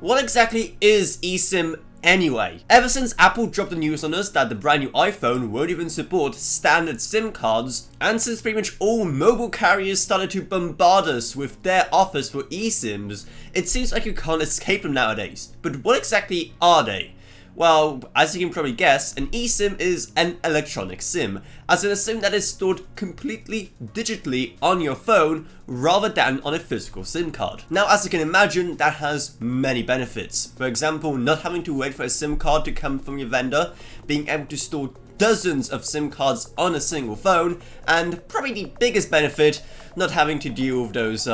What exactly is eSIM anyway? Ever since Apple dropped the news on us that the brand new iPhone won't even support standard SIM cards, and since pretty much all mobile carriers started to bombard us with their offers for eSIMs, it seems like you can't escape them nowadays. But what exactly are they? Well, as you can probably guess, an eSIM is an electronic SIM, as in a SIM that is stored completely digitally on your phone rather than on a physical SIM card. Now, as you can imagine, that has many benefits. For example, not having to wait for a SIM card to come from your vendor, being able to store dozens of SIM cards on a single phone, and probably the biggest benefit, not having to deal with those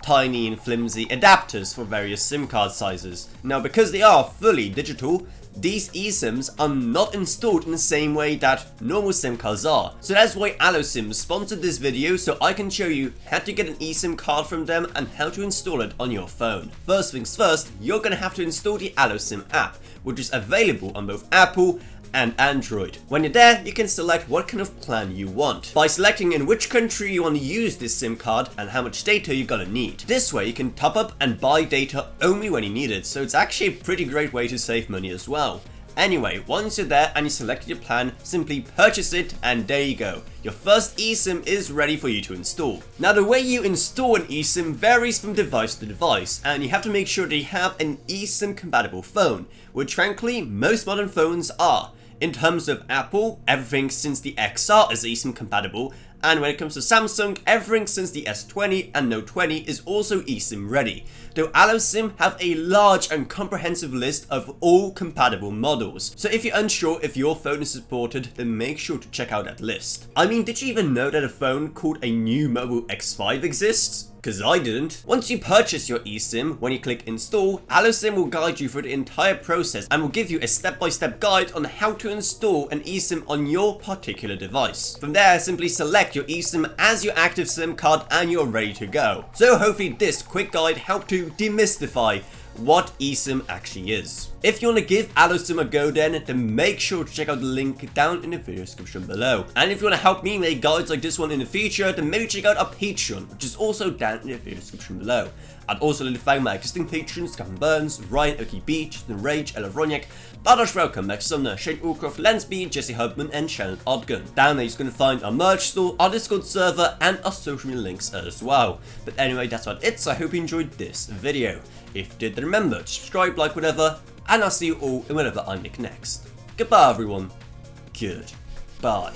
tiny and flimsy adapters for various SIM card sizes. Now, because they are fully digital, these eSIMs are not installed in the same way that normal SIM cards are. So that's why aloSIM sponsored this video, so I can show you how to get an eSIM card from them and how to install it on your phone. First things first, you're gonna have to install the aloSIM app, which is available on both Apple and Android. When you're there, you can select what kind of plan you want by selecting in which country you want to use this SIM card and how much data you're gonna need. This way you can top up and buy data only when you need it, so it's actually a pretty great way to save money as well. Anyway, once you're there and you selected your plan, simply purchase it and there you go. Your first eSIM is ready for you to install. Now, the way you install an eSIM varies from device to device, and you have to make sure that you have an eSIM compatible phone, which frankly most modern phones are. In terms of Apple, everything since the XR is eSIM compatible, and when it comes to Samsung, everything since the S20 and Note 20 is also eSIM ready, though aloSIM have a large and comprehensive list of all compatible models. So if you're unsure if your phone is supported, then make sure to check out that list. I mean, did you even know that a phone called a new Mobile X5 exists? Because I didn't. Once you purchase your eSIM, when you click install, aloSIM will guide you through the entire process and will give you a step-by-step guide on how to install an eSIM on your particular device. From there, simply select your eSIM as your active SIM card and you're ready to go. So hopefully this quick guide helped to demystify what eSIM actually is. If you want to give aloSIM a go then make sure to check out the link down in the video description below. And if you want to help me make guides like this one in the future, then maybe check out our Patreon, which is also down in the video description below. I'd also like to thank my existing patrons, Gavin Burns, Ryan Oki Beach, The Rage, Ella Vroniak, Bartosz Welcome, Max Sumner, Shane Allcroft, Lansby, Jesse Hubman, and Shannon Odgun. Down there you're going to find our merch store, our Discord server, and our social media links as well. But anyway, that's about it, so I hope you enjoyed this video. If you did, then remember to subscribe, like, whatever, and I'll see you all in whatever I make next. Goodbye everyone. Goodbye.